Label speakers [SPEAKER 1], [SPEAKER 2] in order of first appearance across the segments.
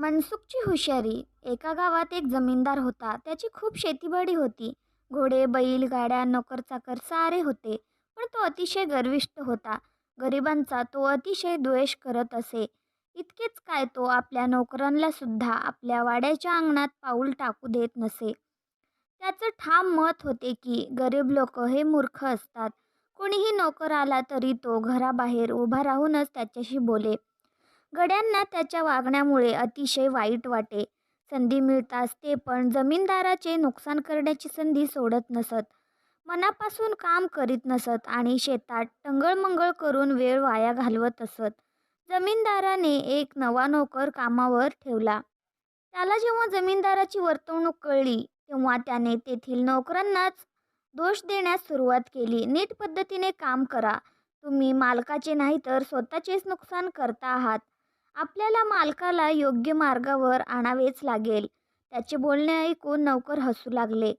[SPEAKER 1] मनसुखची हुशारी. एका गावात एक जमीनदार होता. त्याची खूप शेतीबाडी होती. घोडे, बैल, गाड्या, नोकर-चाकर सारे होते. पण तो अतिशय गर्विष्ठ होता. गरिबांचा तो अतिशय द्वेष करत असे. इतकेच काय, तो आपल्या नोकरांना सुद्धा आपल्या वाड्याच्या अंगणात पाऊल टाकू देत नसे. त्याचं ठाम मत होते की गरीब लोक हे मूर्ख असतात. कोणीही नोकर आला तरी तो घराबाहेर उभा राहूनच त्याच्याशी बोले. गड्यांना त्याच्या वागण्यामुळे अतिशय वाईट वाटे. संधी मिळताच ते पण जमीनदाराचे नुकसान करण्याची संधी सोडत नसत. मनापासून काम करीत नसत आणि शेतात टंगळमंगळ करून वेळ वाया घालवत असत. जमीनदाराने एक नवा नोकर कामावर ठेवला. त्याला जेव्हा जमीनदाराची वर्तवणूक कळली तेव्हा त्याने तेथील नोकरांनाच दोष देण्यास सुरुवात केली. नीट पद्धतीने काम करा. तुम्ही मालकाचे नाही तर स्वतःचेच नुकसान करता आहात. आपल्याला मालकाला योग्य मार्गावर आणावेच लागेल. त्याचे बोलणे ऐकून नौकर हसू लागले.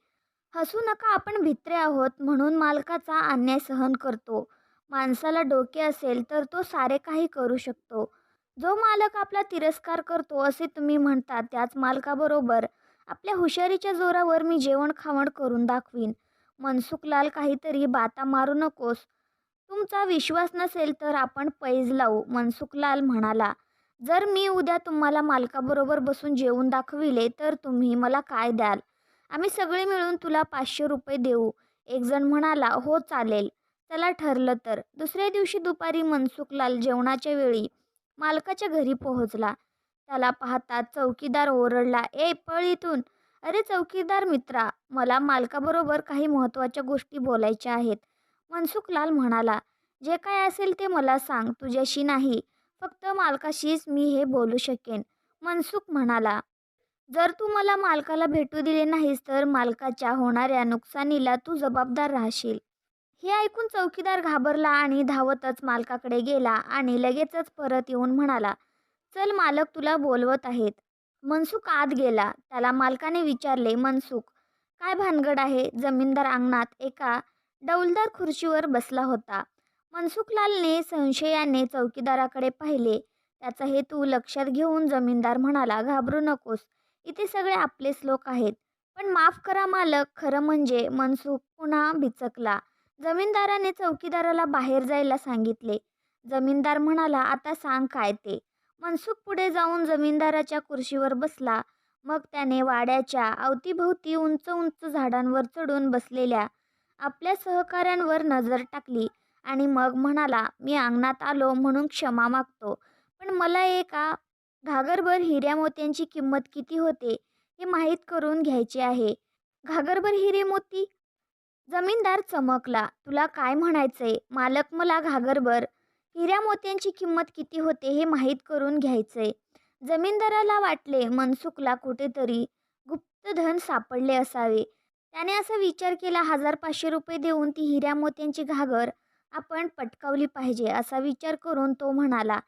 [SPEAKER 1] हसू नका, आपण भित्रे आहोत म्हणून मालकाचा अन्याय सहन करतो. माणसाला डोके असेल तर तो सारे काही करू शकतो. जो मालक आपला तिरस्कार करतो असे तुम्ही म्हणता, त्याच मालकाबरोबर आपल्या हुशारीच्या जोरावर मी जेवण खावण करून दाखवीन. मनसुखलाल, काहीतरी बाता मारू नकोस. तुमचा विश्वास नसेल तर आपण पैज लावू. मनसुखलाल म्हणाला, जर मी उद्या तुम्हाला मालकाबरोबर बसून जेवून दाखविले तर तुम्ही मला काय द्याल? आम्ही सगळे मिळून तुला 500 रुपये देऊ. एक जण म्हणाला, हो चालेल, चला ठरलं तर. दुसऱ्या दिवशी दुपारी मनसुखलाल जेवणाच्या वेळी मालकाच्या घरी पोहोचला. त्याला पाहताच चौकीदार ओरडला, ए पळ इथून. अरे चौकीदार मित्रा, मला मालकाबरोबर काही महत्त्वाच्या गोष्टी बोलायच्या आहेत. मनसुखलाल म्हणाला, जे काय असेल ते मला सांग, तुझ्याशी नाही, फक्त मालकाशीच मी हे बोलू शकेन. मनसुख म्हणाला, जर तू मला मालकाला भेटू दिले नाहीस तर मालकाच्या होणाऱ्या नुकसानीला तू जबाबदार राहशील. हे ऐकून चौकीदार घाबरला आणि धावतच मालकाकडे गेला आणि लगेचच परत येऊन म्हणाला, चल, मालक तुला बोलवत आहेत. मनसुख आत गेला. त्याला मालकाने विचारले, मनसुख, काय भानगड आहे? जमीनदार अंगणात एका डौलदार खुर्चीवर बसला होता. मनसुखलालने संशयाने चौकीदाराकडे पाहिले. त्याचा हेतू लक्षात घेऊन जमीनदार म्हणाला, घाबरू नकोस, इथे सगळे आपलेच लोक आहेत. पण माफ करा मालक, खरं म्हणजे. मनसुख पुन्हा बिचकला. जमीनदाराने चौकीदाराला बाहेर जायला सांगितले. जमीनदार म्हणाला, आता सांग काय ते. मनसुख पुढे जाऊन जमीनदाराच्या कुर्शीवर बसला. मग त्याने वाड्याच्या अवतीभोवती उंच उंच झाडांवर चढून बसलेल्या आपल्या सहकाऱ्यांवर नजर टाकली आणि मग म्हणाला, मी अंगणात आलो म्हणून क्षमा मागतो, पण मला एका घागरभर हिऱ्या मोत्यांची किंमत किती होते हे माहीत करून घ्यायचे आहे. घागरभर हिरे मोती? जमीनदार चमकला. तुला काय म्हणायचंय? मालक, मला घागरभर हिऱ्या मोत्यांची किंमत किती होते हे माहीत करून घ्यायचंय. जमीनदाराला वाटले मनसुखला कुठेतरी गुप्तधन सापडले असावे. त्याने असा विचार केला, 1500 रुपये देऊन ती हिऱ्या मोत्यांची घागर आपण पटकावली पाहिजे. असा विचार करून तो म्हणाला,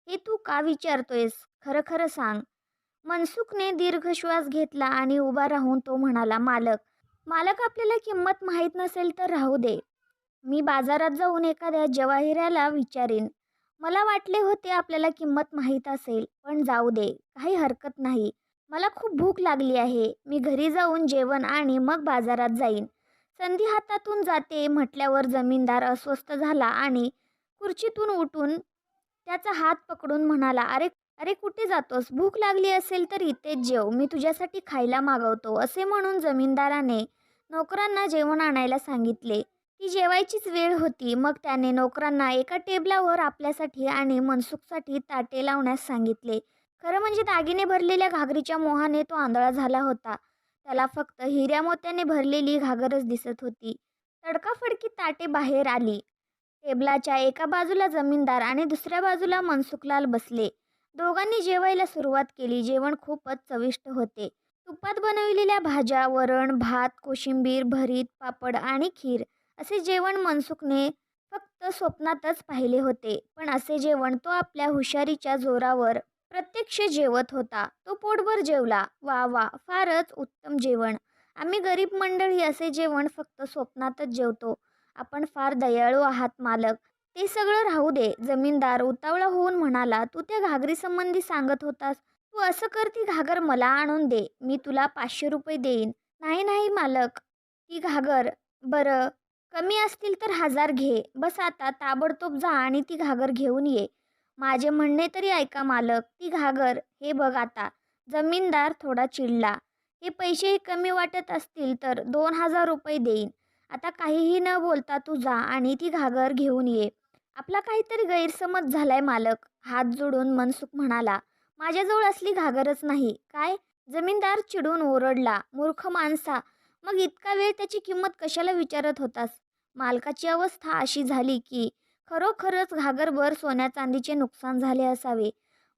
[SPEAKER 1] हे तू का विचारतोयस? खरं खरं सांग. मनसुखने दीर्घ श्वास घेतला आणि उभा राहून तो म्हणाला, मालक, मालक आपल्याला किंमत माहीत नसेल तर राहू दे. मी बाजारात जाऊन एखाद्या जवाहिराला विचारीन. मला वाटले होते आपल्याला किंमत माहीत असेल, पण जाऊ दे, काही हरकत नाही. मला खूप भूक लागली आहे. मी घरी जाऊन जेवण आणि मग बाजारात जाईन. संधी हातातून जाते म्हटल्यावर जमीनदार अस्वस्थ झाला आणि खुर्चीतून उठून त्याचा हात पकडून म्हणाला, अरे अरे कुठे जातोस? भूक लागली असेल तर इथेच जेव, मी तुझ्यासाठी खायला मागवतो. असे म्हणून जमीनदाराने नोकरांना जेवण आणायला सांगितले. ती जेवायचीच वेळ होती. मग त्याने नोकरांना एका टेबलावर आपल्यासाठी आणि मनसुखसाठी ताटे लावण्यास सांगितले. खरं म्हणजे दागिने भरलेल्या घागरीच्या मोहाने तो आंधळा झाला होता. त्याला फक्त हिऱ्या मोत्याने भरलेली घागरच दिसत होती. तडकाफडकी ताटे बाहेर आली. टेबलाच्या एका बाजूला जमीनदार आणि दुसऱ्या बाजूला मनसुखलाल बसले. दोघांनी जेवायला सुरुवात केली. जेवण खूपच चविष्ट होते. तुपात बनविलेल्या भाज्या, वरण, भात, कोशिंबीर, भरीत, पापड आणि खीर असे जेवण मनसुखने फक्त स्वप्नातच पाहिले होते. पण असे जेवण तो आपल्या हुशारीच्या जोरावर प्रत्यक्ष जेवत होता. तो पोटभर जेवला. वा वा, फारच उत्तम जेवण. आम्ही गरीब मंडळी असे जेवण फक्त स्वप्नातच जेवतो. आपण फार दयाळू आहात मालक. ते सगळं राहू दे. जमीनदार उतावळा होऊन म्हणाला, तू त्या घागरीसंबंधी सांगत होतास, तू असं कर, ती घागर मला आणून दे, मी तुला 500 रुपये देईन. नाही नाही मालक, ती घागर. बरं, कमी असतील तर 1000 घे. बस आता ताबडतोब जा आणि ती घागर घेऊन ये. माझे म्हणणे तरी ऐका मालक, ती घागर. हे बघ आता. जमीनदार थोडा चिडला. हे पैसेही कमी वाटत असतील तर 2000 रुपये देईन. आता काहीही न बोलता तू जा आणि ती घागर घेऊन ये. आपला काहीतरी गैरसमज झालाय मालक, हात जोडून मनसुख म्हणाला. माझ्याजवळ असली घागरच नाही. काय? जमीनदार चिडून ओरडला. मूर्ख माणसा, मग इतका वेळ त्याची किंमत कशाला विचारत होतास? मालकाची अवस्था अशी झाली की खरोखरच घागरभर सोन्या चांदीचे नुकसान झाले असावे.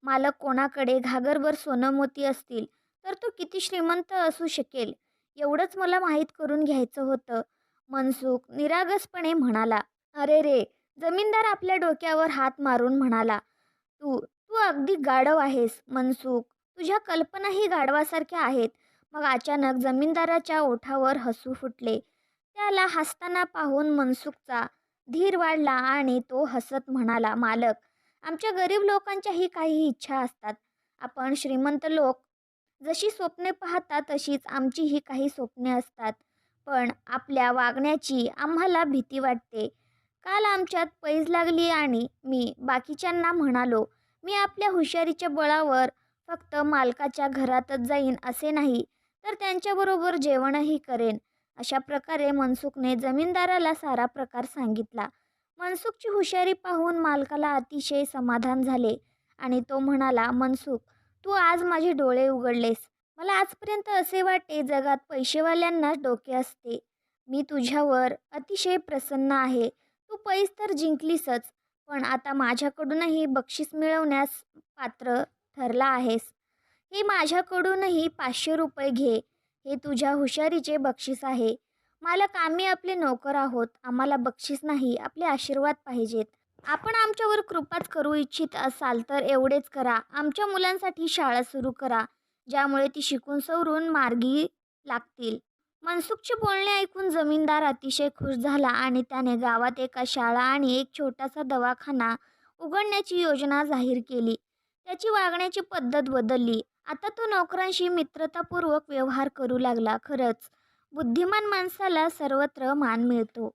[SPEAKER 1] मालक कोणाकडे घागरभर सोनं मोती असतील तर तो किती श्रीमंत असू शकेल, एवढंच मला माहीत करून घ्यायचं होतं. मनसुख निरागसपणे म्हणाला. अरे रे! जमीनदार आपल्या डोक्यावर हात मारून म्हणाला. तू तू अगदी गाढव आहेस मनसुख. तुझ्या कल्पनाही गाढवासारख्या आहेत. मग अचानक जमीनदाराच्या ओठावर हसू फुटले. त्याला हसताना पाहून मनसुखचा धीर वाढला आणि तो हसत म्हणाला, मालक, आमच्या गरीब लोकांच्याही काही इच्छा असतात. आपण श्रीमंत लोक जशी स्वप्ने पाहता तशीच आमचीही काही स्वप्ने असतात. पण आपल्या वागण्याची आम्हाला भीती वाटते. काल आमच्यात पैज लागली आणि मी बाकीच्यांना म्हणालो, मी आपल्या हुशारीच्या बळावर फक्त मालकाच्या घरातच जाईन असे नाही, तर त्यांच्याबरोबर जेवणही करेन. अशा प्रकारे मनसुखने जमीनदाराला सारा प्रकार सांगितला. मनसुखची हुशारी पाहून मालकाला अतिशय समाधान झाले आणि तो म्हणाला, मनसुख, तू आज माझे डोळे उघडलेस. मला आजपर्यंत असे वाटे जगात पैसेवाल्यांनाच डोके असते. मी तुझ्यावर अतिशय प्रसन्न आहे. तू पैस तर जिंकलीसच, पण आता माझ्याकडूनही बक्षीस मिळवण्यास पात्र ठरला आहेस. हे माझ्याकडूनही 500 रुपये घे. हे तुझ्या हुशारीचे बक्षीस आहे. मालक, आम्ही आपले नोकर आहोत. आम्हाला बक्षीस नाही, आपले आशीर्वाद पाहिजेत. आपण आमच्यावर कृपाच करू इच्छित असाल तर एवढेच करा. आमच्या मुलांसाठी शाळा सुरू करा, ज्यामुळे ती शिकून सवरून मार्गी लागतील. मनसुखचे बोलणे ऐकून जमीनदार अतिशय खुश झाला आणि त्याने गावात एका शाळा आणि एक छोटासा दवाखाना उघडण्याची योजना जाहीर केली. त्याची वागण्याची पद्धत बदलली. आता तो नोकरांशी मित्रतापूर्वक व्यवहार करू लागला. खरंच, बुद्धिमान माणसाला सर्वत्र मान मिळतो.